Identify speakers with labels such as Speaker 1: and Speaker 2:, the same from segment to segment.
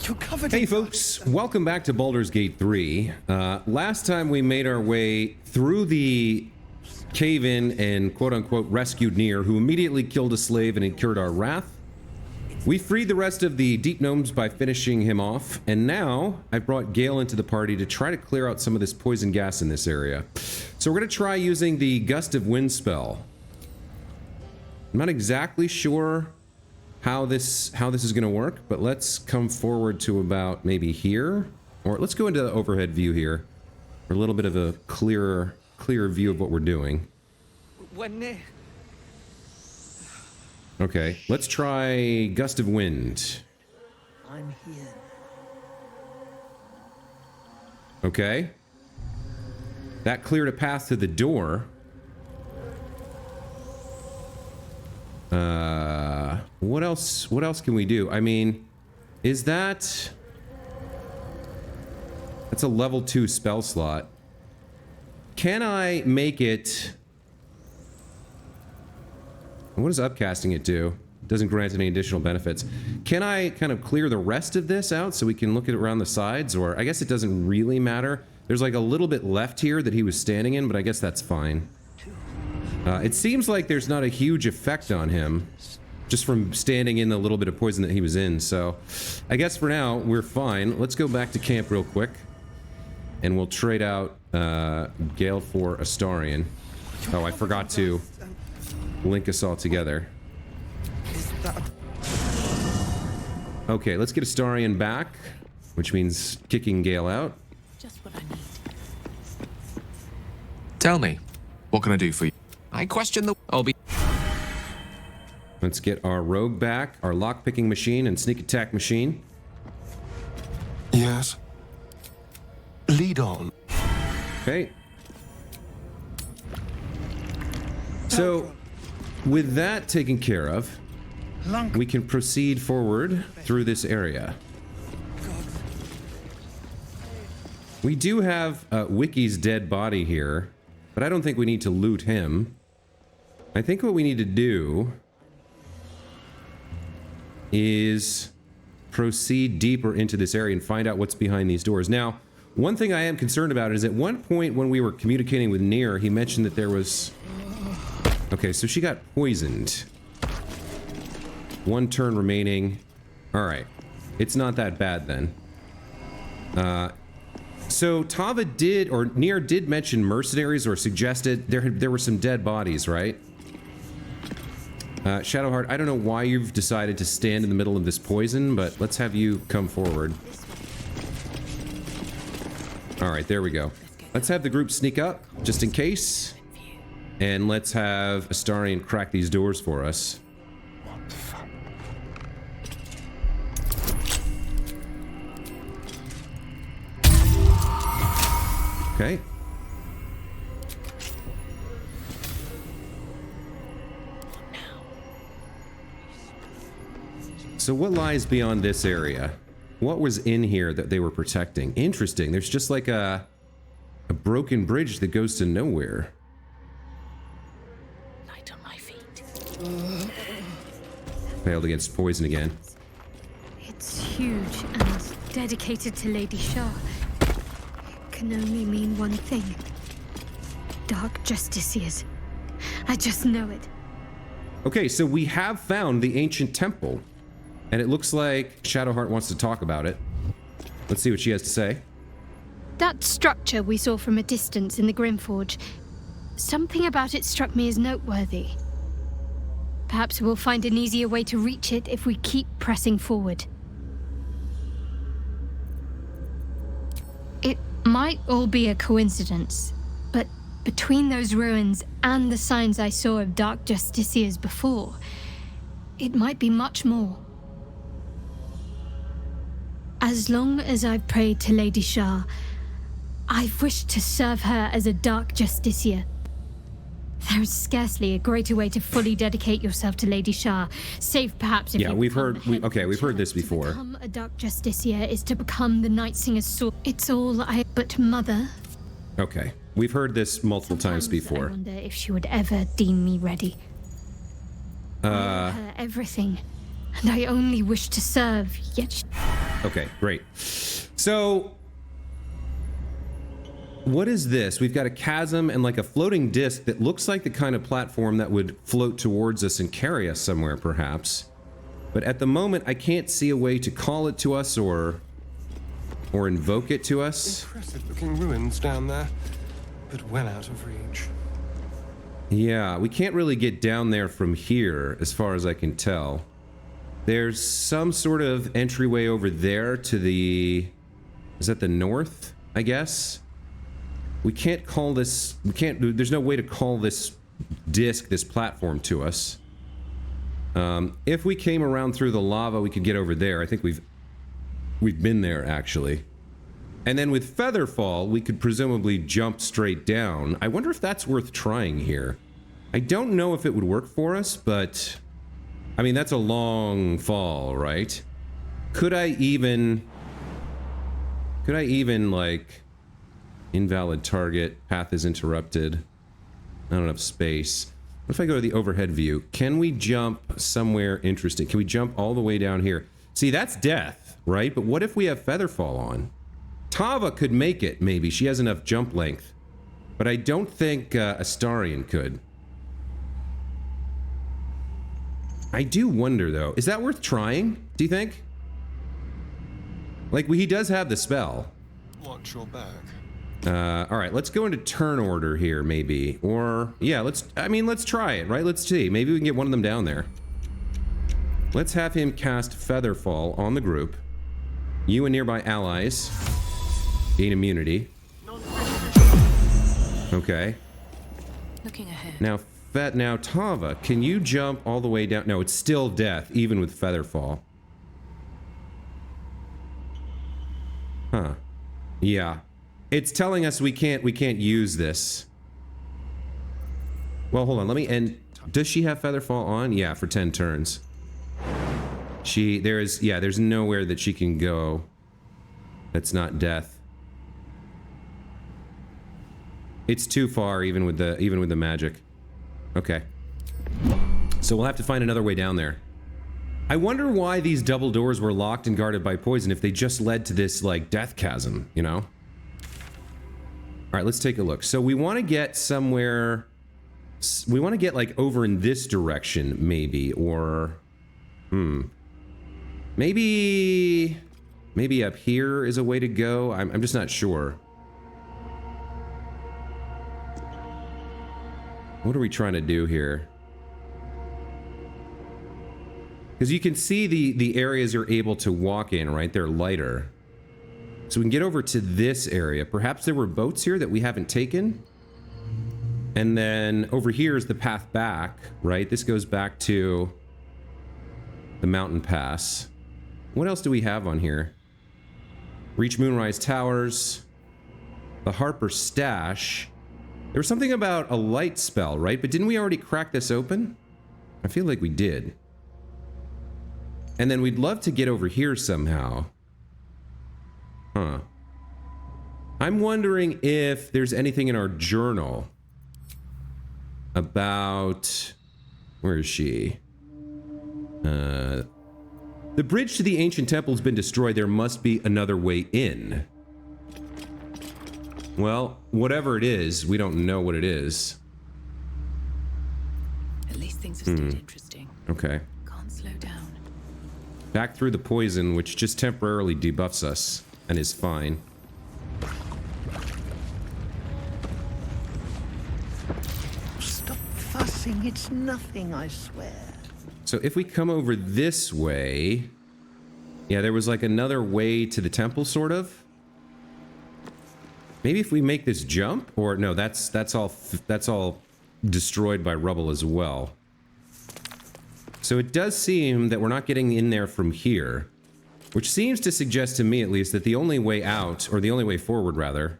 Speaker 1: You're covered
Speaker 2: Hey
Speaker 1: in
Speaker 2: folks, welcome back to Baldur's Gate 3. Last time we made our way through the cave-in and quote-unquote rescued Nier, who immediately killed a slave and incurred our wrath. We freed the rest of the deep gnomes by finishing him off, and now I've brought Gale into the party to try to clear out some of this poison gas in this area. So we're going to try using the Gust of Wind spell. I'm not exactly sure how this is going to work, but let's come forward to about maybe here, or let's go into the overhead view here for a little bit of a clearer view of what we're doing. Okay, let's try Gust of Wind.
Speaker 1: I'm here.
Speaker 2: Okay, that cleared a path to the door. What else can we do? I mean, is that's a level 2 spell slot. Can I make it? What does upcasting it do? It doesn't grant any additional benefits. Can I kind of clear the rest of this out so we can look at it around the sides? Or I guess it doesn't really matter. There's like a little bit left here that he was standing in, but I guess that's fine. It seems like there's not a huge effect on him just from standing in the little bit of poison that he was in. So I guess for now we're fine. Let's go back to camp real quick and we'll trade out Gale for Astarion. Oh, I forgot to link us all together. Okay, let's get Astarion back, which means kicking Gale out.
Speaker 3: Just what I need.
Speaker 4: Tell me, what can I do for you? I question the... I'll be...
Speaker 2: Let's get our rogue back, our lockpicking machine and sneak attack machine.
Speaker 5: Yes. Lead on.
Speaker 2: Okay. So, with that taken care of, we can proceed forward through this area. We do have Wiki's dead body here, but I don't think we need to loot him. I think what we need to do is proceed deeper into this area and find out what's behind these doors. Now, one thing I am concerned about is at one point when we were communicating with Nier, he mentioned that there was... Okay, so she got poisoned. 1 turn remaining. Alright. It's not that bad then. So Tava did, or Nier did mention mercenaries or suggested there were some dead bodies, right? Shadowheart, I don't know why you've decided to stand in the middle of this poison, but let's have you come forward. Alright, there we go. Let's have the group sneak up, just in case. And let's have Astarion crack these doors for us. Okay. So what lies beyond this area? What was in here that they were protecting? Interesting. There's just like a broken bridge that goes to nowhere.
Speaker 3: Light on my feet.
Speaker 2: Failed against poison again.
Speaker 6: It's huge and dedicated to Lady Shah. It can only mean one thing. Dark Justiciars. I just know it.
Speaker 2: Okay, so we have found the ancient temple. And it looks like Shadowheart wants to talk about it. Let's see what she has to say.
Speaker 6: That structure we saw from a distance in the Grimforge, something about it struck me as noteworthy. Perhaps we'll find an easier way to reach it if we keep pressing forward. It might all be a coincidence, but between those ruins and the signs I saw of Dark Justiciars before, it might be much more. As long as I've prayed to Lady Shah, I've wished to serve her as a Dark Justiciar. There is scarcely a greater way to fully dedicate yourself to Lady Shah, save perhaps if you
Speaker 2: we've heard this before.
Speaker 6: To become a Dark Justiciar is to become the Night Singer's sword. It's all but Mother.
Speaker 2: Okay, we've heard this multiple times before.
Speaker 6: I wonder if she would ever deem me ready. I owe her everything, and I only wish to serve, yet
Speaker 2: Okay, great. So, what is this? We've got a chasm and like a floating disc that looks like the kind of platform that would float towards us and carry us somewhere, perhaps. But at the moment, I can't see a way to call it to us or invoke it to us.
Speaker 5: Impressive looking ruins down there, but well out of reach.
Speaker 2: Yeah, we can't really get down there from here, as far as I can tell. There's some sort of entryway over there to the... Is that the north, I guess? We can't call this... There's no way to call this disc, this platform to us. If we came around through the lava, we could get over there. I think we've been there, actually. And then with Featherfall, we could presumably jump straight down. I wonder if that's worth trying here. I don't know if it would work for us, but... I mean, that's a long fall, right? Could I even, like... Invalid target, path is interrupted. Not enough space. What if I go to the overhead view? Can we jump somewhere interesting? Can we jump all the way down here? See, that's death, right? But what if we have Featherfall on? Tava could make it, maybe. She has enough jump length. But I don't think Astarion could. I do wonder, though. Is that worth trying, do you think? Like, he does have the spell.
Speaker 5: Watch your back.
Speaker 2: Alright, let's go into turn order here, maybe. Or, yeah, let's try it, right? Let's see. Maybe we can get one of them down there. Let's have him cast Featherfall on the group. You and nearby allies gain immunity. Okay.
Speaker 3: Looking ahead.
Speaker 2: Now, Tava, can you jump all the way down? No, it's still death, even with Featherfall. Huh. Yeah. It's telling us we can't use this. Well, hold on, let me end. Does she have Featherfall on? Yeah, for 10 turns. There's nowhere that she can go that's not death. It's too far, even with the magic. Okay. So we'll have to find another way down there. I wonder why these double doors were locked and guarded by poison if they just led to this, like, death chasm, you know? Alright, let's take a look. So we want to get somewhere... We want to get, like, over in this direction, maybe, or... Maybe up here is a way to go? I'm just not sure. What are we trying to do here? Because you can see the areas you're able to walk in, right? They're lighter. So we can get over to this area. Perhaps there were boats here that we haven't taken. And then over here is the path back, right? This goes back to the mountain pass. What else do we have on here? Reach Moonrise Towers. The Harper Stash. There was something about a light spell, right? But didn't we already crack this open? I feel like we did. And then we'd love to get over here somehow. Huh. I'm wondering if there's anything in our journal about... Where is she? The bridge to the ancient temple has been destroyed. There must be another way in. Well, whatever it is, we don't know what it is.
Speaker 3: At least things have stayed interesting.
Speaker 2: Okay.
Speaker 3: Can't slow down.
Speaker 2: Back through the poison, which just temporarily debuffs us, and is fine.
Speaker 1: Stop fussing. It's nothing, I swear.
Speaker 2: So if we come over this way... Yeah, there was like another way to the temple, sort of. Maybe if we make this jump? Or no, that's all destroyed by rubble as well. So it does seem that we're not getting in there from here. Which seems to suggest to me, at least, that the only way out, or the only way forward, rather,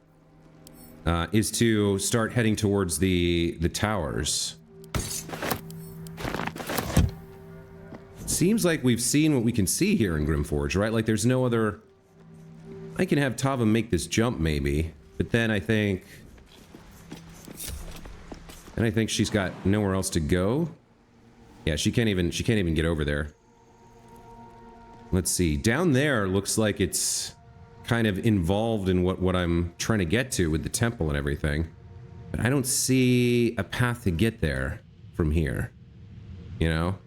Speaker 2: is to start heading towards the towers. Seems like we've seen what we can see here in Grimforge, right? Like, there's no other... I can have Tava make this jump, maybe. But then I think... And I think she's got nowhere else to go. Yeah, she can't even get over there. Let's see. Down there looks like it's kind of involved in what I'm trying to get to with the temple and everything. But I don't see a path to get there from here. You know?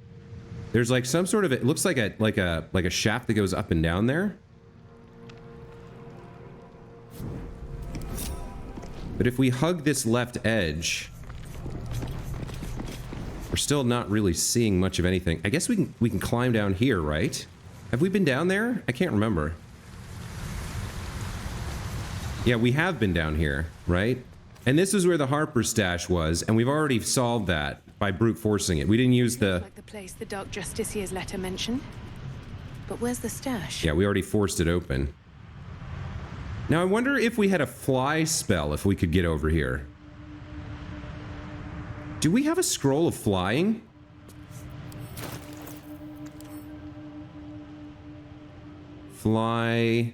Speaker 2: There's like some sort of, it looks like a shaft that goes up and down there. But if we hug this left edge, we're still not really seeing much of anything. I guess we can climb down here, right? Have we been down there? I can't remember. Yeah, we have been down here, right? And this is where the Harper stash was, and we've already solved that by brute forcing it. We didn't use the...
Speaker 3: Like the place the Dark Justicia's letter mentioned. But where's the stash?
Speaker 2: Yeah, we already forced it open. Now, I wonder if we had a fly spell, if we could get over here. Do we have a scroll of flying? Fly...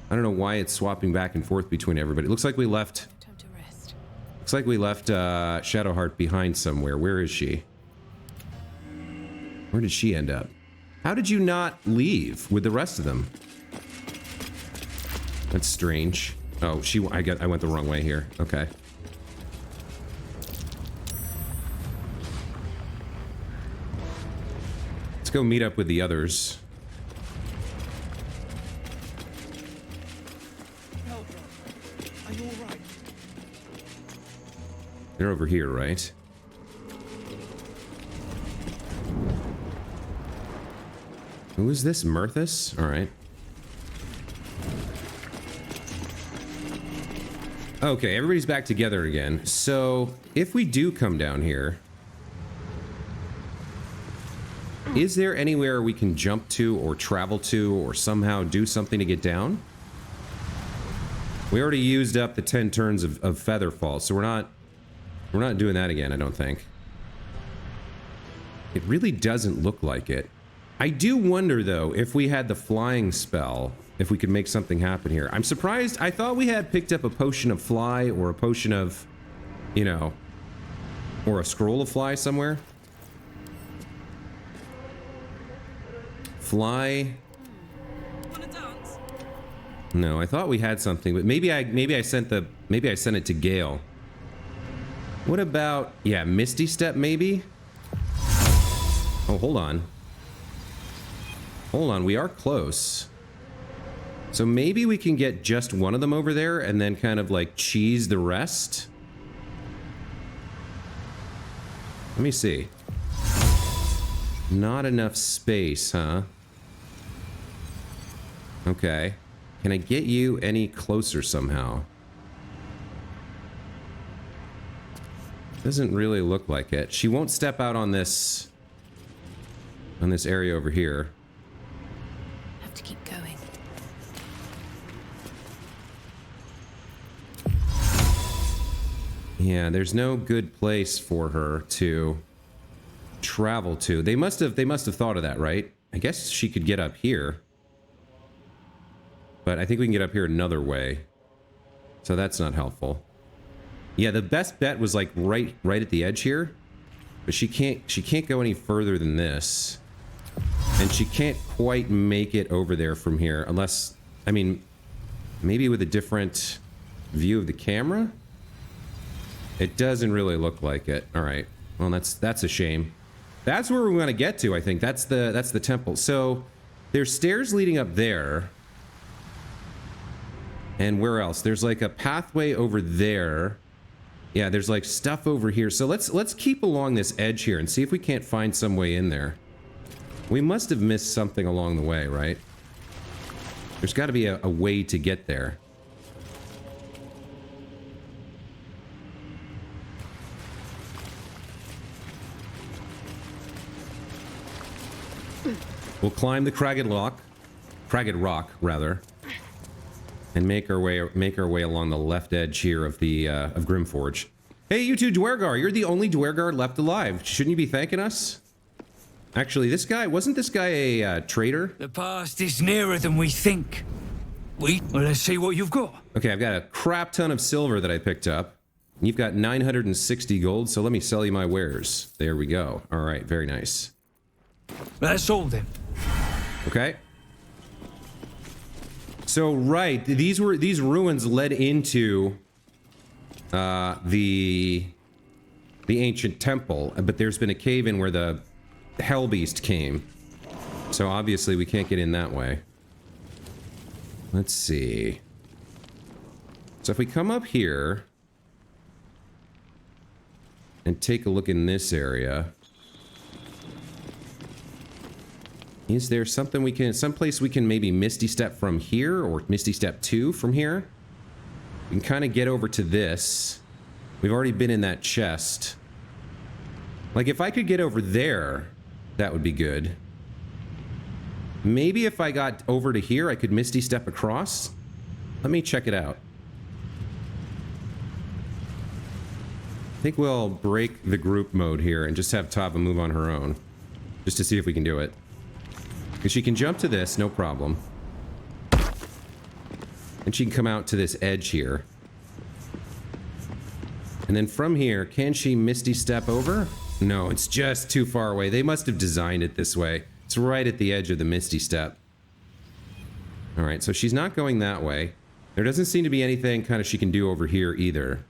Speaker 2: I don't know why it's swapping back and forth between everybody. It looks like we left...
Speaker 3: Time to rest.
Speaker 2: Looks like we left Shadowheart behind somewhere. Where is she? Where did she end up? How did you not leave with the rest of them? That's strange. Oh, I went the wrong way here. Okay. Let's go meet up with the others.
Speaker 5: Are you all right?
Speaker 2: They're over here, right? Who is this? Mirthus? All right. Okay, everybody's back together again. So, if we do come down here, is there anywhere we can jump to or travel to or somehow do something to get down? We already used up the 10 turns of Featherfall, so we're not doing that again, I don't think. It really doesn't look like it. I do wonder, though, if we had the flying spell, if we could make something happen here. I'm surprised. I thought we had picked up a potion of fly or a potion of, you know, or a scroll of fly somewhere. Fly. No, I thought we had something, but maybe I sent it to Gale. What about, yeah, Misty Step maybe? Oh, hold on. Hold on, we are close. So maybe we can get just one of them over there and then kind of like cheese the rest. Let me see. Not enough space, huh? Okay. Can I get you any closer somehow? Doesn't really look like it. She won't step out on this area over here.
Speaker 3: Have to keep going.
Speaker 2: Yeah, there's no good place for her to travel to. They must have thought of that, right? I guess she could get up here. But I think we can get up here another way. So that's not helpful. Yeah, the best bet was like right at the edge here. But she can't go any further than this. And she can't quite make it over there from here unless, I mean, maybe with a different view of the camera? It doesn't really look like it. All right. Well, that's a shame. That's where we want to get to, I think. That's the temple. So there's stairs leading up there. And where else? There's like a pathway over there. Yeah, there's like stuff over here. So let's keep along this edge here and see if we can't find some way in there. We must have missed something along the way, right? There's got to be a way to get there. We'll climb the Cragged Rock, rather, and make our way along the left edge here of the of Grimforge. Hey, you two Dwergar, you're the only Dwergar left alive. Shouldn't you be thanking us? Actually, wasn't this guy a traitor?
Speaker 7: The past is nearer than we think. Well, let's see what you've got.
Speaker 2: Okay, I've got a crap ton of silver that I picked up. You've got 960 gold, so let me sell you my wares. There we go. All right, very nice.
Speaker 7: That's all then.
Speaker 2: Okay. So right, these ruins led into the ancient temple, but there's been a cave in where the hell beast came. So obviously we can't get in that way. Let's see. So if we come up here and take a look in this area, is there something we can, someplace we can maybe Misty Step from here, or Misty Step 2 from here? We can kind of get over to this. We've already been in that chest. Like, if I could get over there, that would be good. Maybe if I got over to here, I could Misty Step across? Let me check it out. I think we'll break the group mode here and just have Tava move on her own. Just to see if we can do it. Because she can jump to this, no problem. And she can come out to this edge here. And then from here, can she Misty Step over? No, it's just too far away. They must have designed it this way. It's right at the edge of the Misty Step. Alright, so she's not going that way. There doesn't seem to be anything kind of she can do over here either.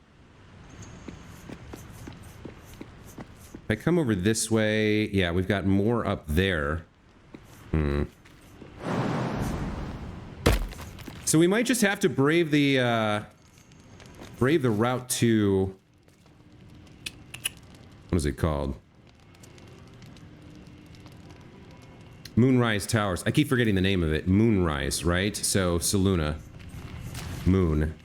Speaker 2: If I come over this way, yeah, we've got more up there. So we might just have to brave the route to... What is it called? Moonrise Towers. I keep forgetting the name of it. Moonrise, right? So, Saluna. Moon.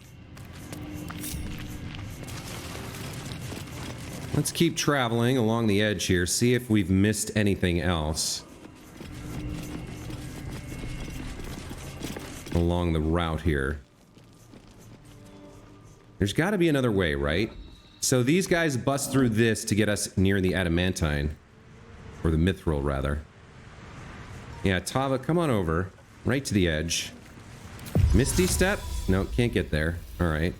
Speaker 2: Let's keep traveling along the edge here, see if we've missed anything else along the route here. There's got to be another way, right? So these guys bust through this to get us near the adamantine. Or the mithril, rather. Yeah, Tava, come on over. Right to the edge. Misty Step? No, can't get there. Alright.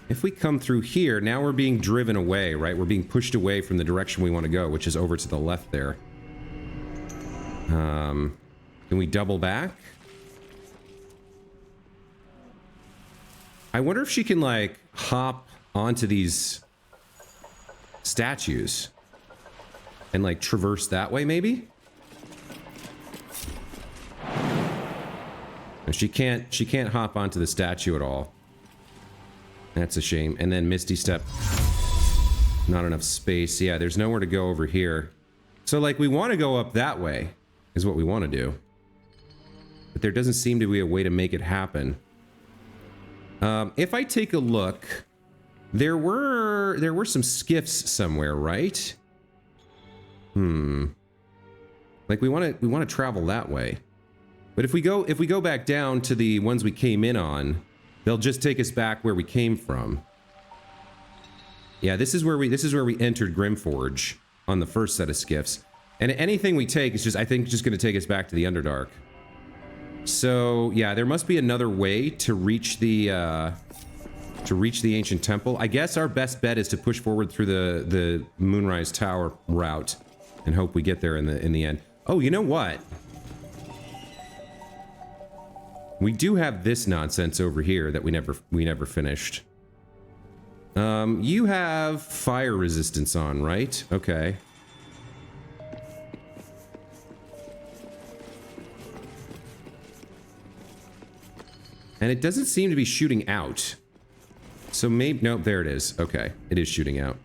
Speaker 2: If we come through here, now we're being driven away, right? We're being pushed away from the direction we want to go, which is over to the left there. Can we double back? I wonder if she can, like, hop onto these statues and, like, traverse that way, maybe? No, she can't hop onto the statue at all. That's a shame. And then Misty Step. Not enough space. Yeah, there's nowhere to go over here. So, like, we want to go up that way, is what we want to do. But there doesn't seem to be a way to make it happen. If I take a look, there were some skiffs somewhere, right? Like we want to travel that way. But if we go back down to the ones we came in on, they'll just take us back where we came from. Yeah, this is where we entered Grimforge on the first set of skiffs. And anything we take is just, I think, just going to take us back to the Underdark. So, yeah, there must be another way to reach the ancient temple. I guess our best bet is to push forward through the Moonrise Tower route and hope we get there in the end. Oh, you know what? We do have this nonsense over here that we never finished. You have fire resistance on, right? Okay. And it doesn't seem to be shooting out. So maybe... Nope, there it is. Okay, it is shooting out.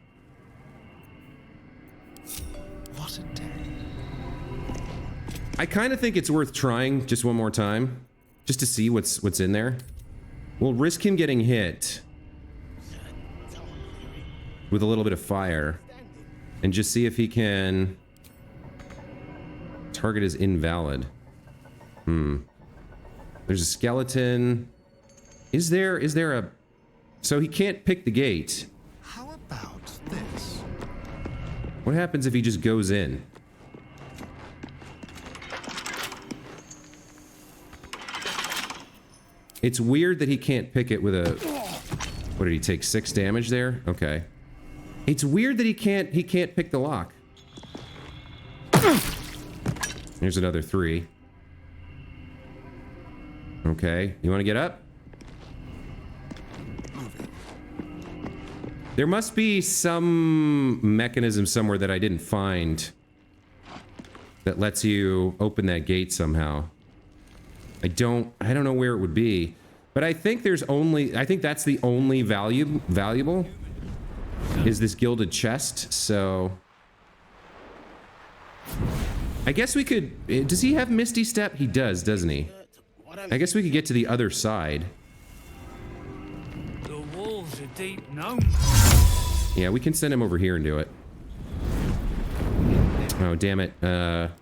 Speaker 1: What a day.
Speaker 2: I kind of think it's worth trying just one more time. Just to see what's in there. We'll risk him getting hit with a little bit of fire. And just see if he can... Target is invalid. There's a skeleton. Is there a... So he can't pick the gate.
Speaker 1: How about this?
Speaker 2: What happens if he just goes in? It's weird that he can't pick it with a... What did he take? 6 damage there? Okay. It's weird that he can't pick the lock. There's another 3. Okay, you want to get up? There must be some mechanism somewhere that I didn't find that lets you open that gate somehow. I don't know where it would be, but I think that's the only valuable is this gilded chest. So I guess we could, does he have Misty Step? He does, doesn't he? I guess we could get to the other side.
Speaker 7: The walls are deep now.
Speaker 2: Yeah, we can send him over here and do it. Oh, damn it.
Speaker 1: Inhabitants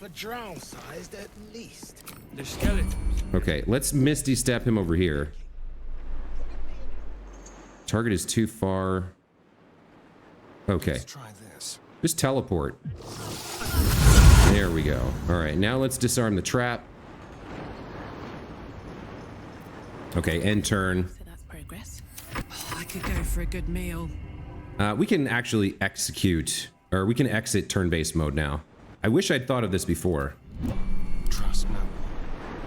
Speaker 1: were drow-sized at least.
Speaker 7: The skeletons.
Speaker 2: Okay, let's Misty Step him over here. Target is too far. Okay.
Speaker 5: Let's try this.
Speaker 2: Just teleport. There we go. All right, now let's disarm the trap. Okay, end turn.
Speaker 3: So that's progress.
Speaker 8: I could go for a good meal.
Speaker 2: We can actually execute, or we can exit turn-based mode now. I wish I'd thought of this before.
Speaker 5: Trust no one.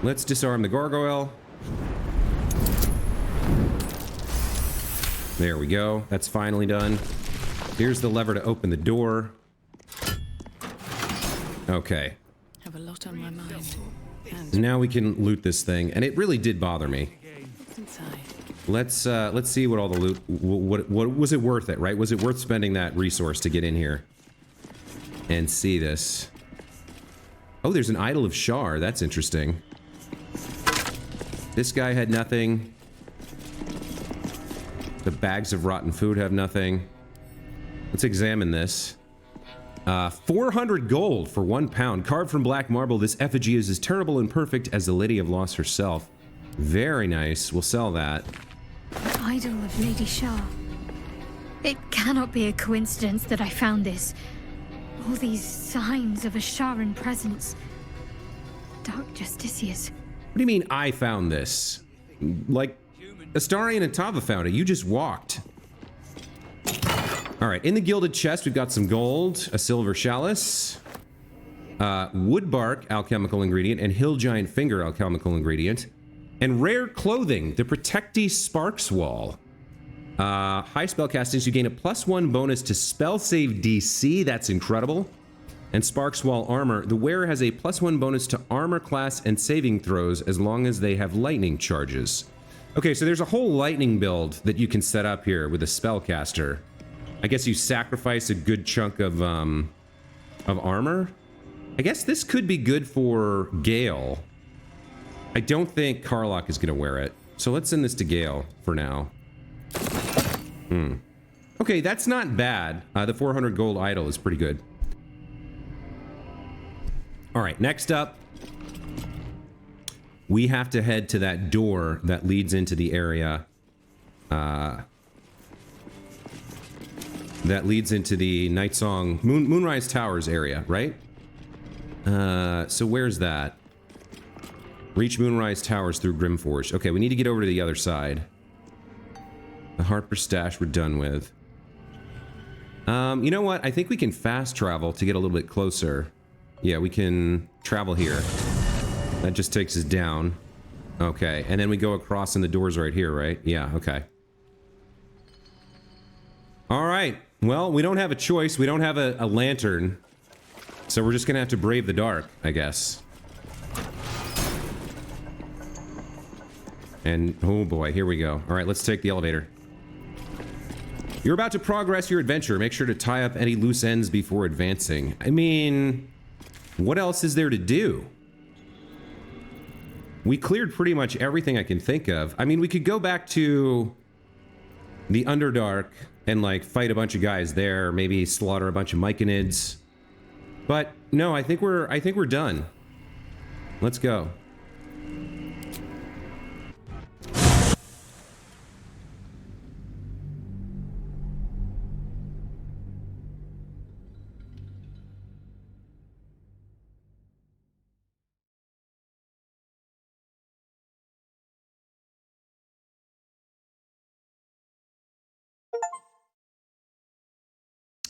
Speaker 2: Let's disarm the gargoyle. There we go. That's finally done. Here's the lever to open the door. Okay.
Speaker 3: Have a lot on my mind. And
Speaker 2: Now we can loot this thing, and it really did bother me.
Speaker 3: what's inside?
Speaker 2: Let's see what all the loot. What was it worth it? Right? Was it worth spending that resource to get in here and see this? Oh, there's an idol of Shar. That's interesting. This guy had nothing. The bags of rotten food have nothing. Let's examine this. 400 gold for 1 pound. Carved from black marble, this effigy is as terrible and perfect as the Lady of Loss herself. Very nice. We'll sell that.
Speaker 6: The idol of Lady Shar. It cannot be a coincidence that I found this. All these signs of a Sharan presence. Dark Justiciars.
Speaker 2: What do you mean I found this? Like, Astarion and Tava found it. You just walked. All right, in the gilded chest, we've got some gold, a silver chalice, wood bark, alchemical ingredient, and hill giant finger, alchemical ingredient, and rare clothing, the Protecti Sparks Wall. High spell castings, you gain a +1 bonus to spell save DC. That's incredible. And Sparks Wall armor, the wearer has a +1 bonus to armor class and saving throws as long as they have lightning charges. Okay, so there's a whole lightning build that you can set up here with a spellcaster. I guess you sacrifice a good chunk of armor. I guess this could be good for Gale. I don't think Karlach is going to wear it. So let's send this to Gale for now. Okay, that's not bad. The 400 gold idol is pretty good. All right, next up, we have to head to that door that leads into the area. That leads into the Nightsong Moonrise Towers area, right? So where's that? Reach Moonrise Towers through Grimforge. Okay, we need to get over to the other side. The Harper Stash we're done with. You know what? I think we can fast travel to get a little bit closer. Yeah, we can travel here. That just takes us down. Okay, and then we go across and the door's right here, right? Yeah, okay. All right. Well, we don't have a choice. We don't have a lantern. So we're just gonna have to brave the dark, I guess. And, oh boy, here we go. All right, let's take the elevator. You're about to progress your adventure. Make sure to tie up any loose ends before advancing. I mean, what else is there to do? We cleared pretty much everything I can think of. I mean, we could go back to the Underdark and like fight a bunch of guys there, maybe slaughter a bunch of Myconids. But no, I think we're done. Let's go.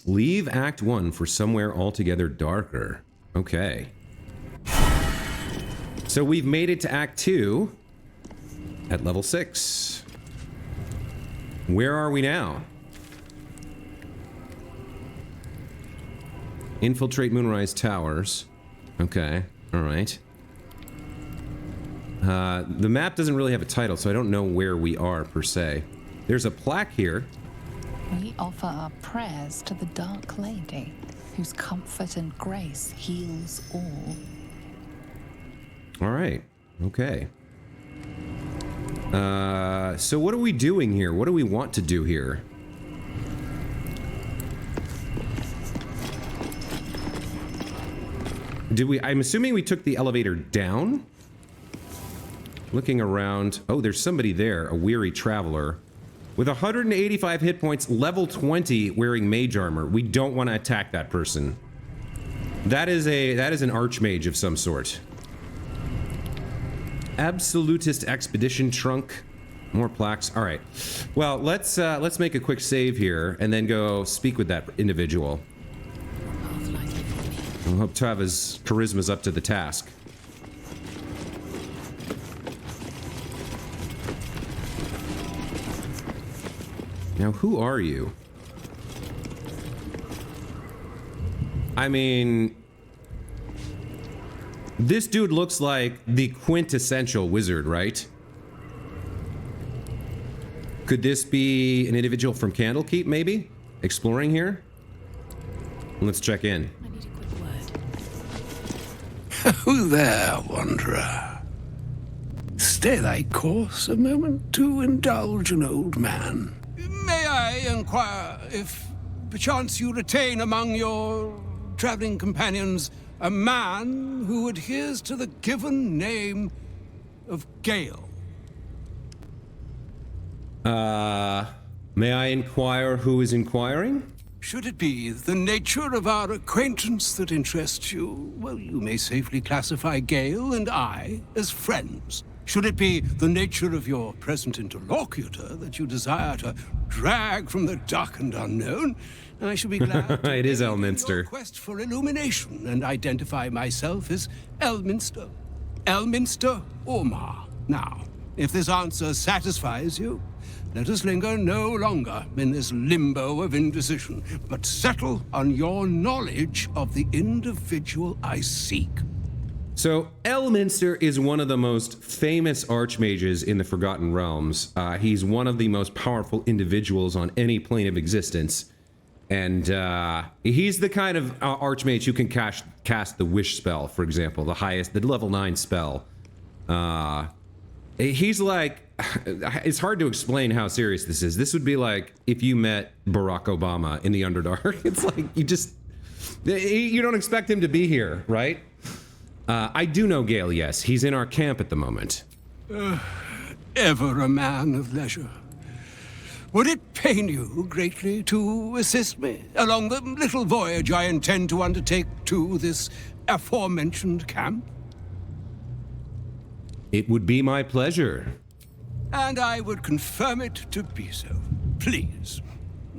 Speaker 2: Leave Act 1 for somewhere altogether darker. Okay. So we've made it to Act 2 at level 6. Where are we now? Infiltrate Moonrise Towers. Okay, alright. The map doesn't really have a title, so I don't know where we are, per se. There's a plaque here.
Speaker 9: We offer our prayers to the Dark Lady, whose comfort and grace heals all.
Speaker 2: Alright, okay. So what are we doing here? What do we want to do here? I'm assuming we took the elevator down? Looking around. Oh, there's somebody there, a weary traveler. With 185 hit points, level 20, wearing mage armor. We don't want to attack that person. That is an archmage of some sort. Absolutist expedition trunk. More plaques. All right. Well, let's make a quick save here and then go speak with that individual. I hope Tava's charisma's up to the task. Now, who are you? I mean, this dude looks like the quintessential wizard, right? Could this be an individual from Candlekeep, maybe? Exploring here? Let's check in.
Speaker 3: I need a quick word.
Speaker 1: Who there, wanderer? Stay thy course a moment to indulge an old man. May I inquire if perchance you retain among your traveling companions a man who adheres to the given name of Gale?
Speaker 2: May I inquire who is inquiring?
Speaker 1: Should it be the nature of our acquaintance that interests you, well, you may safely classify Gale and I as friends. Should it be the nature of your present interlocutor that you desire to drag from the dark and unknown, I shall be glad to
Speaker 2: It is
Speaker 1: aid in
Speaker 2: Elminster.
Speaker 1: your quest for illumination and identify myself as Elminster. Elminster Ormar. Now, if this answer satisfies you, let us linger no longer in this limbo of indecision, but settle on your knowledge of the individual I seek.
Speaker 2: So, Elminster is one of the most famous archmages in the Forgotten Realms. He's one of the most powerful individuals on any plane of existence. And he's the kind of archmage who can cast the wish spell, for example, the level 9 spell. He's like, it's hard to explain how serious this is. This would be like if you met Barack Obama in the Underdark. It's like you don't expect him to be here, right? I do know Gale, yes. He's in our camp at the moment.
Speaker 1: Ever a man of leisure. Would it pain you greatly to assist me along the little voyage I intend to undertake to this aforementioned camp?
Speaker 2: It would be my pleasure.
Speaker 1: And I would confirm it to be so. Please,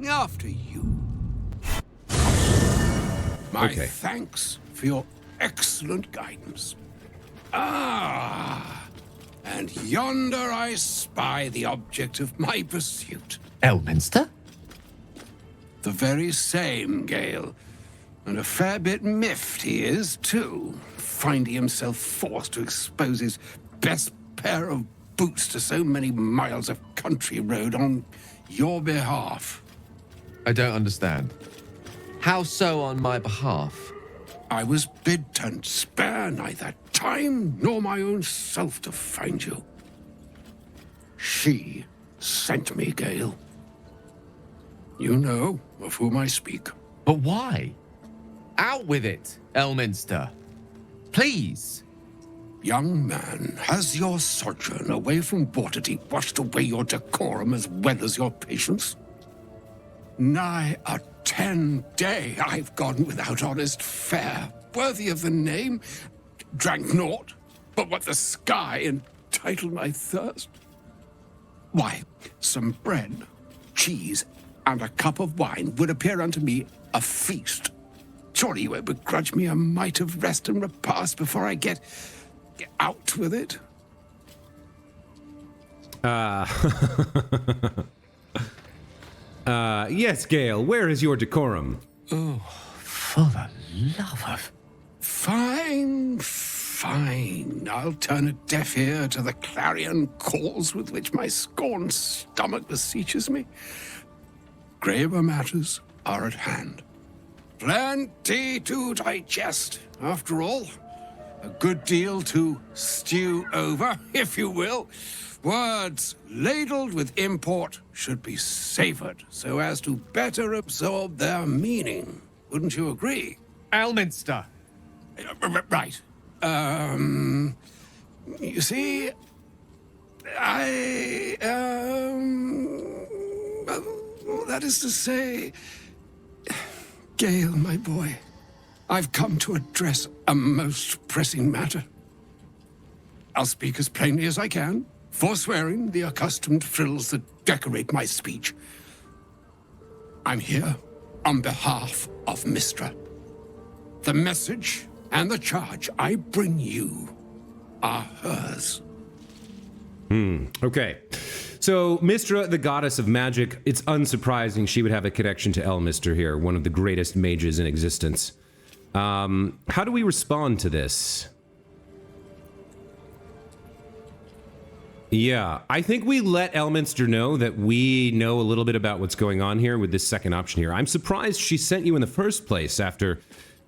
Speaker 1: after you. My
Speaker 2: Okay.
Speaker 1: thanks for your excellent guidance. Ah, and yonder I spy the object of my pursuit.
Speaker 4: Elminster?
Speaker 1: The very same, Gale. And a fair bit miffed he is, too, finding himself forced to expose his best pair of boots to so many miles of country road on your behalf.
Speaker 4: I don't understand. How so on my behalf?
Speaker 1: I was bid to spare neither time nor my own self to find you. She sent me, Gale. You know of whom I speak.
Speaker 4: But why? Out with it, Elminster. Please.
Speaker 1: Young man, has your sojourn away from Waterdeep washed away your decorum as well as your patience? Nigh a 10-day I've gone without honest fare, worthy of the name, drank naught but what the sky entitled my thirst. Why, some bread, cheese, and a cup of wine would appear unto me a feast. Surely you won't begrudge me a mite of rest and repast before I get out with it?
Speaker 2: Yes, Gale, where is your decorum?
Speaker 1: Oh, for the love of... Fine, fine. I'll turn a deaf ear to the clarion calls with which my scorned stomach beseeches me. Graver matters are at hand. Plenty to digest, after all. A good deal to stew over, if you will. Words ladled with import should be savored so as to better absorb their meaning. Wouldn't you agree?
Speaker 4: Elminster.
Speaker 1: Right. You see, that is to say, Gale, my boy, I've come to address a most pressing matter. I'll speak as plainly as I can, forswearing the accustomed frills that decorate my speech. I'm here on behalf of Mystra. The message and the charge I bring you are hers.
Speaker 2: Okay. So, Mystra, the goddess of magic, it's unsurprising she would have a connection to Elminster here, one of the greatest mages in existence. How do we respond to this? Yeah, I think we let Elminster know that we know a little bit about what's going on here with this second option here. I'm surprised she sent you in the first place after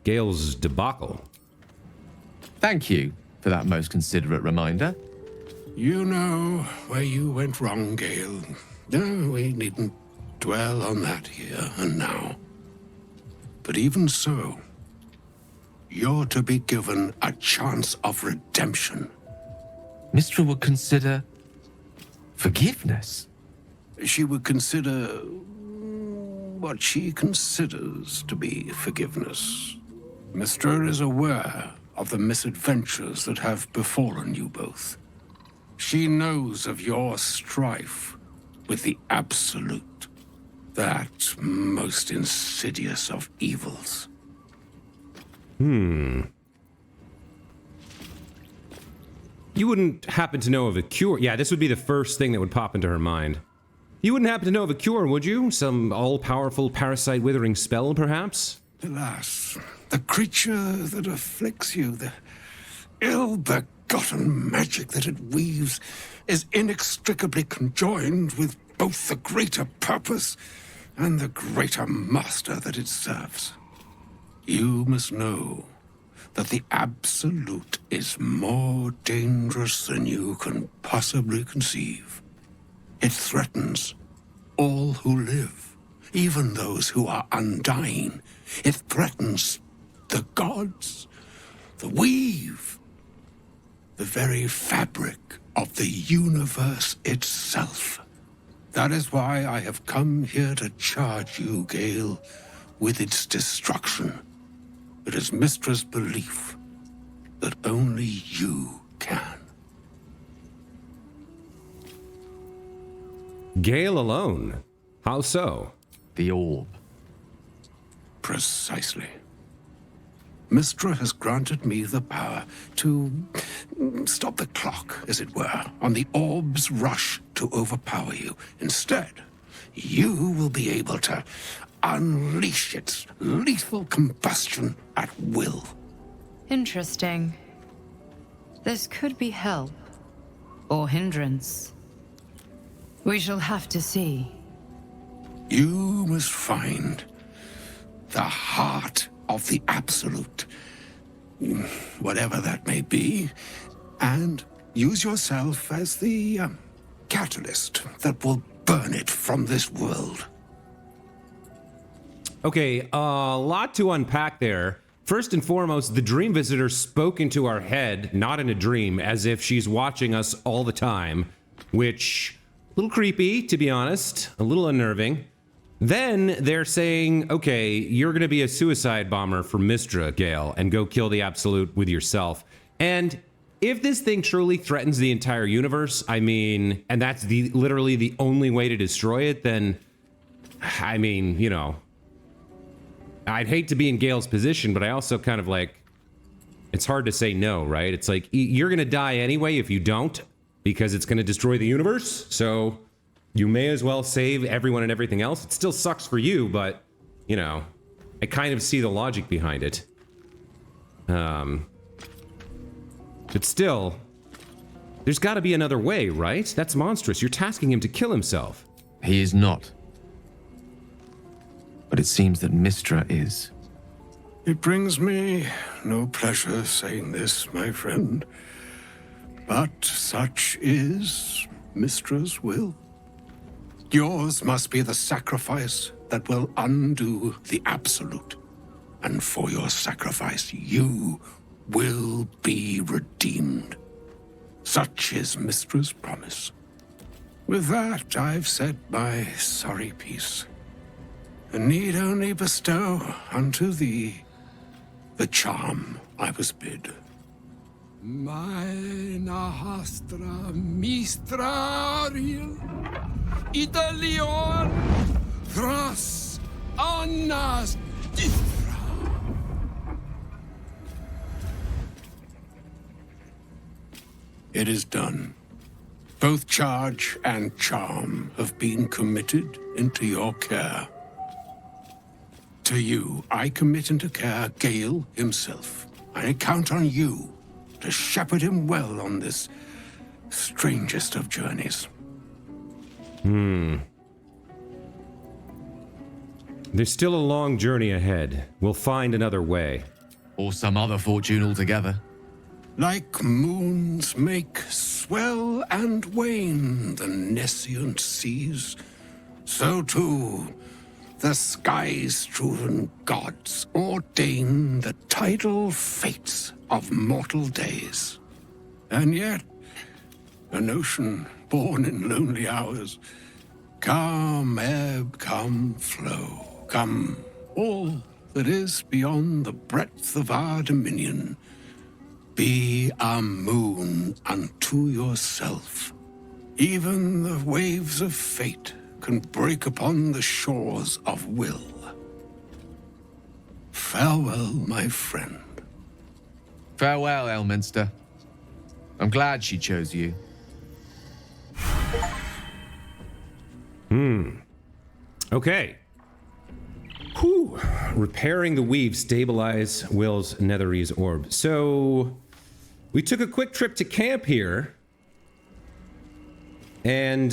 Speaker 2: Gale's debacle.
Speaker 4: Thank you for that most considerate reminder.
Speaker 1: You know where you went wrong, Gale. No, we needn't dwell on that here and now. But even so, you're to be given a chance of redemption.
Speaker 4: Mystra would consider forgiveness.
Speaker 1: She would consider what she considers to be forgiveness. Mystra is aware of the misadventures that have befallen you both. She knows of your strife with the Absolute, that most insidious of evils.
Speaker 2: You wouldn't happen to know of a cure? Yeah, this would be the first thing that would pop into her mind. You wouldn't happen to know of a cure, would you? Some all-powerful parasite withering spell, perhaps?
Speaker 1: Alas, the creature that afflicts you, the ill-begotten magic that it weaves, is inextricably conjoined with both the greater purpose and the greater master that it serves. You must know that the Absolute is more dangerous than you can possibly conceive. It threatens all who live, even those who are undying. It threatens the gods, the weave, the very fabric of the universe itself. That is why I have come here to charge you, Gale, with its destruction. It is Mystra's belief that only you can.
Speaker 2: Gale alone? How so?
Speaker 4: The orb.
Speaker 1: Precisely. Mystra has granted me the power to stop the clock, as it were, on the orb's rush to overpower you. Instead, you will be able to unleash its lethal combustion at will.
Speaker 8: Interesting. This could be help or hindrance. We shall have to see.
Speaker 1: You must find the heart of the Absolute, whatever that may be, and use yourself as the catalyst that will burn it from this world.
Speaker 2: Okay, a lot to unpack there. First and foremost, the dream visitor spoke into our head, not in a dream, as if she's watching us all the time, which, a little creepy, to be honest, a little unnerving. Then they're saying, okay, you're going to be a suicide bomber for Mystra, Gale, and go kill the Absolute with yourself. And if this thing truly threatens the entire universe, I mean, and that's literally the only way to destroy it, then I mean, you know, I'd hate to be in Gale's position, but I also kind of like, it's hard to say no, right? It's like, you're gonna die anyway if you don't, because it's gonna destroy the universe, so you may as well save everyone and everything else. It still sucks for you, but, you know, I kind of see the logic behind it. But still, there's gotta be another way, right? That's monstrous. You're tasking him to kill himself.
Speaker 4: He is not. But it seems that Mystra is.
Speaker 1: It brings me no pleasure saying this, my friend, but such is Mystra's will. Yours must be the sacrifice that will undo the absolute, and for your sacrifice you will be redeemed. Such is Mystra's promise. With that, I've said my sorry piece, and need only bestow unto thee the charm I was bid. Meine hastra mistraril Italion thras annas dithra. It is done. Both charge and charm have been committed into your care. To you, I commit into care Gale himself. I count on you to shepherd him well on this strangest of journeys.
Speaker 2: There's still a long journey ahead. We'll find another way.
Speaker 4: Or some other fortune altogether.
Speaker 1: Like moons make swell and wane the nescient seas, so too the sky-strewn gods ordain the tidal fates of mortal days. And yet, an ocean born in lonely hours, come ebb, come flow, come all that is beyond the breadth of our dominion. Be a moon unto yourself. Even the waves of fate can break upon the shores of will. Farewell, my friend.
Speaker 4: Farewell, Elminster. I'm glad she chose you.
Speaker 2: Okay. Whew. Repairing the weave, stabilize Will's Netherese orb. So, we took a quick trip to camp here. And,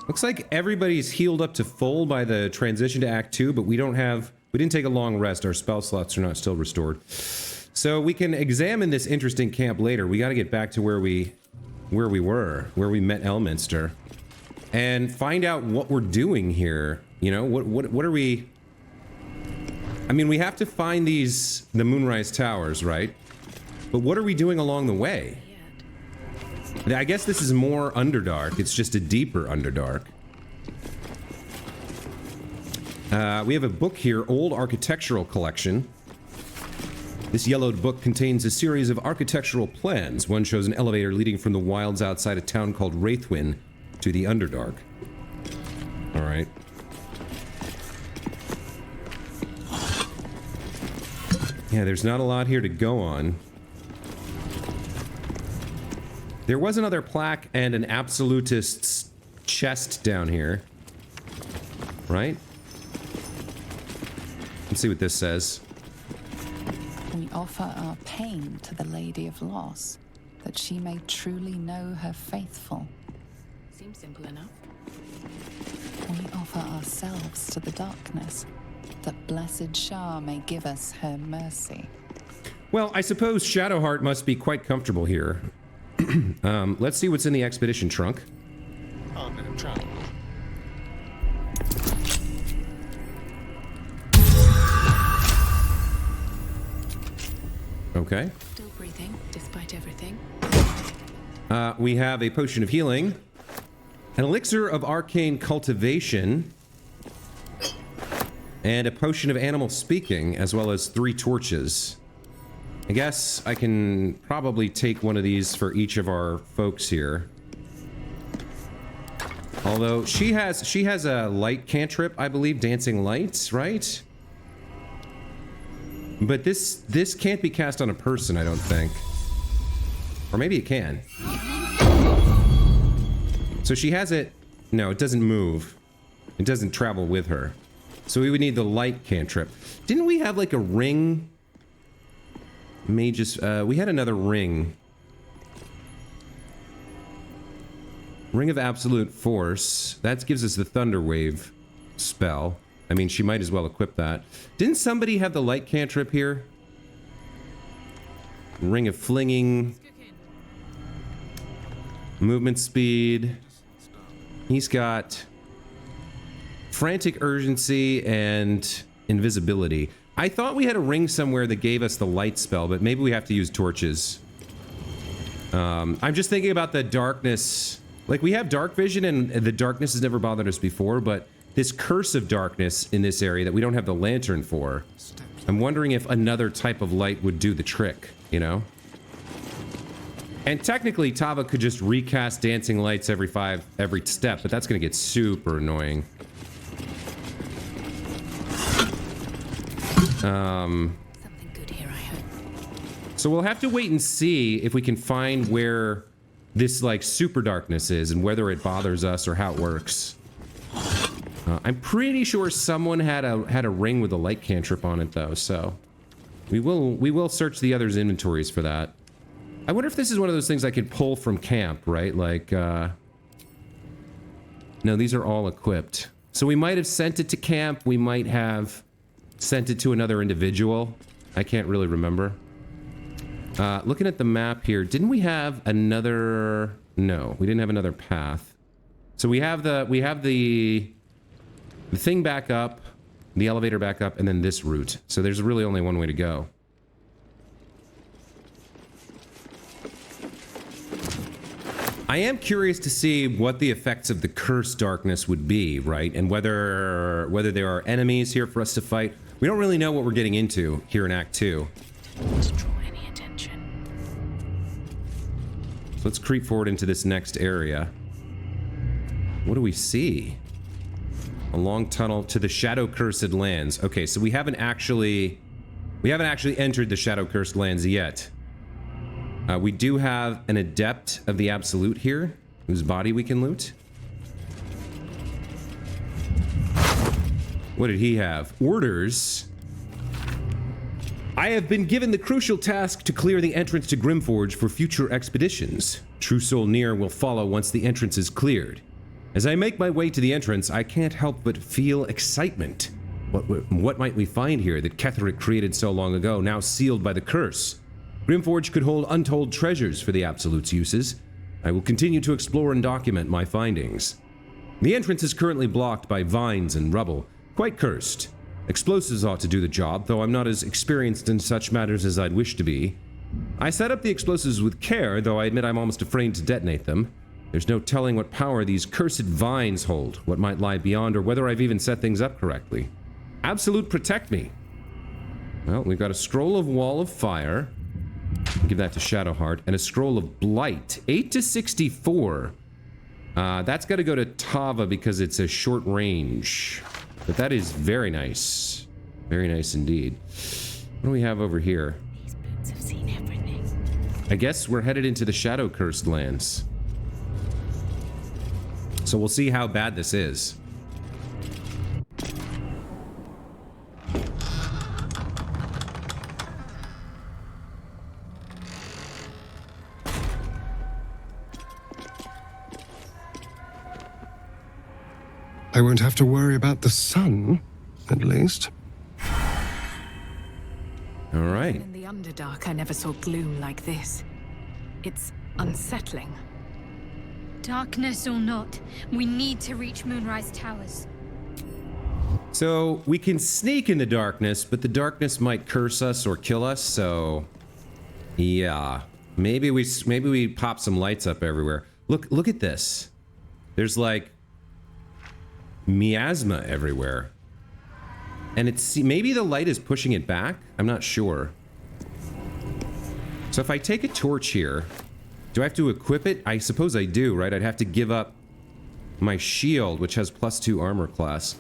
Speaker 2: looks like everybody's healed up to full by the transition to Act 2, but we didn't take a long rest. Our spell slots are not still restored. So we can examine this interesting camp later. We gotta get back to where we met Elminster. And find out what we're doing here. You know, what are we... I mean, we have to find the Moonrise Towers, right? But what are we doing along the way? I guess this is more Underdark. It's just a deeper Underdark. We have a book here, Old Architectural Collection. This yellowed book contains a series of architectural plans. One shows an elevator leading from the wilds outside a town called Wraithwin to the Underdark. Alright. Yeah, there's not a lot here to go on. There was another plaque and an absolutist's chest down here. Right? Let's see what this says.
Speaker 9: We offer our pain to the Lady of Loss, that she may truly know her faithful.
Speaker 3: Seems simple enough.
Speaker 9: We offer ourselves to the darkness, that blessed Shah may give us her mercy.
Speaker 2: Well, I suppose Shadowheart must be quite comfortable here. Let's see what's in the expedition trunk.
Speaker 5: Oh, no, trunk.
Speaker 2: Okay.
Speaker 3: Still breathing, despite everything.
Speaker 2: We have a potion of healing, an elixir of arcane cultivation, and a potion of animal speaking, as well as 3 torches. I guess I can probably take one of these for each of our folks here. Although she has a light cantrip, I believe, dancing lights, right? But this can't be cast on a person, I don't think. Or maybe it can. So she has it. No, it doesn't move. It doesn't travel with her. So we would need the light cantrip. Didn't we have like a ring? Mages, we had another ring. Ring of Absolute Force. That gives us the Thunder Wave spell. I mean, she might as well equip that. Didn't somebody have the light cantrip here? Ring of Flinging. Movement speed. He's got Frantic Urgency and Invisibility. I thought we had a ring somewhere that gave us the light spell, but maybe we have to use torches. I'm just thinking about the darkness. Like, we have dark vision, and the darkness has never bothered us before, but this curse of darkness in this area that we don't have the lantern for, I'm wondering if another type of light would do the trick, you know? And technically, Tava could just recast dancing lights every step, but that's gonna get super annoying.
Speaker 3: Something good here, I hope.
Speaker 2: So we'll have to wait and see if we can find where this, like, super darkness is and whether it bothers us or how it works. I'm pretty sure someone had a ring with a light cantrip on it, though, so we will search the others' inventories for that. I wonder if this is one of those things I could pull from camp, right? Like, no, these are all equipped. So we might have sent it to camp. We might have sent it to another individual. I can't really remember. Looking at the map here, didn't we have another... No, we didn't have another path. So we have the thing back up, the elevator back up, and then this route. So there's really only one way to go. I am curious to see what the effects of the cursed darkness would be, right? And whether there are enemies here for us to fight. We don't really know what we're getting into here in Act 2.
Speaker 3: Don't draw any attention.
Speaker 2: So let's creep forward into this next area. What do we see? A long tunnel to the Shadow Cursed Lands. Okay, so we haven't actually entered the Shadow Cursed Lands yet. We do have an Adept of the Absolute here, whose body we can loot. What did he have? Orders. I have been given the crucial task to clear the entrance to Grimforge for future expeditions. True Soul Near will follow once the entrance is cleared. As I make my way to the entrance, I can't help but feel excitement. What might we find here that Ketheric created so long ago, now sealed by the curse? Grimforge could hold untold treasures for the Absolute's uses. I will continue to explore and document my findings. The entrance is currently blocked by vines and rubble, quite cursed. Explosives ought to do the job, though I'm not as experienced in such matters as I'd wish to be. I set up the explosives with care, though I admit I'm almost afraid to detonate them. There's no telling what power these cursed vines hold, what might lie beyond, or whether I've even set things up correctly. Absolute, protect me. Well, we've got a scroll of Wall of Fire. I'll give that to Shadowheart. And a scroll of Blight. 8 to 64. That's got to go to Tava because it's a short range. But that is very nice. Very nice indeed. What do we have over here?
Speaker 3: These boots have seen everything.
Speaker 2: I guess we're headed into the Shadow Cursed Lands. So we'll see how bad this is.
Speaker 5: I won't have to worry about the sun, at least.
Speaker 2: All right.
Speaker 3: In the Underdark, I never saw gloom like this. It's unsettling.
Speaker 6: Darkness or not, we need to reach Moonrise Towers.
Speaker 2: So we can sneak in the darkness, but the darkness might curse us or kill us, so yeah. Maybe we pop some lights up everywhere. Look at this. There's like miasma everywhere. And it's maybe the light is pushing it back. I'm not sure. So if I take a torch here, do I have to equip it? I suppose I do, right? I'd have to give up my shield, which has +2 armor class.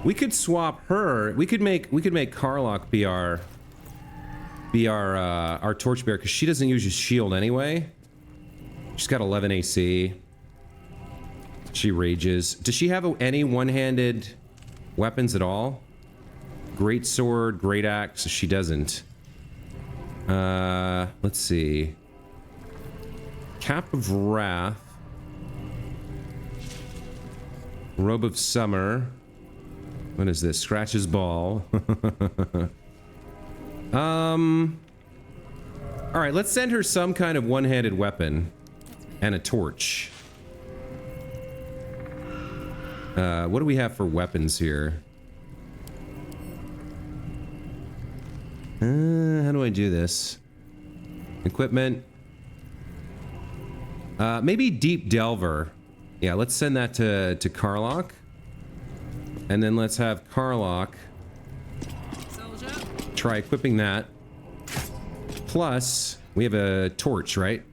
Speaker 2: We could swap her. We could make Karlach be our torchbearer, because she doesn't use his shield anyway. She's got 11 AC. She rages. Does she have any one-handed weapons at all? Great sword, great axe. She doesn't. Let's see. Cap of Wrath. Robe of Summer. What is this? Scratch's Ball. Alright, let's send her some kind of one-handed weapon. And a torch. What do we have for weapons here? How do I do this? Equipment. Maybe Deep Delver. Yeah, let's send that to Karlach. And then let's have Karlach try equipping that. Plus, we have a torch, right?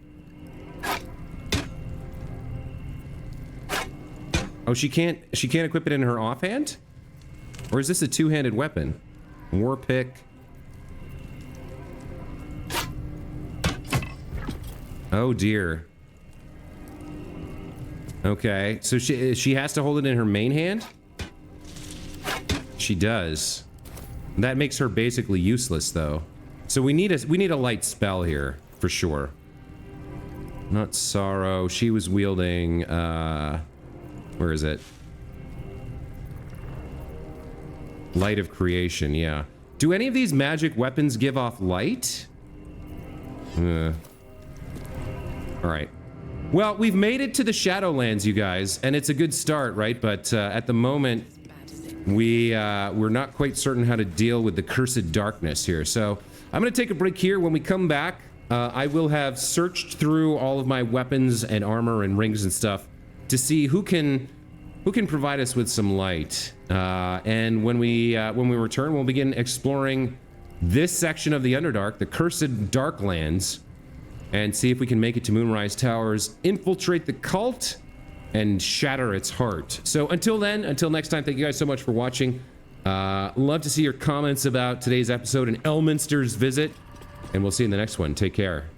Speaker 2: Oh, she can't equip it in her offhand? Or is this a two-handed weapon? War pick. Oh dear. Okay, so she has to hold it in her main hand? She does. That makes her basically useless though. So we need a light spell here, for sure. Not Sorrow. She was wielding where is it? Light of Creation, yeah. Do any of these magic weapons give off light? Alright. Well, we've made it to the Shadowlands, you guys, and it's a good start, right? But at the moment, we're not quite certain how to deal with the cursed darkness here. So I'm going to take a break here. When we come back, I will have searched through all of my weapons and armor and rings and stuff to see who can provide us with some light. And when we return, we'll begin exploring this section of the Underdark, the cursed Darklands, and see if we can make it to Moonrise Towers, infiltrate the cult, and shatter its heart. So until then, until next time, thank you guys so much for watching. Love to see your comments about today's episode and Elminster's visit, and we'll see you in the next one. Take care.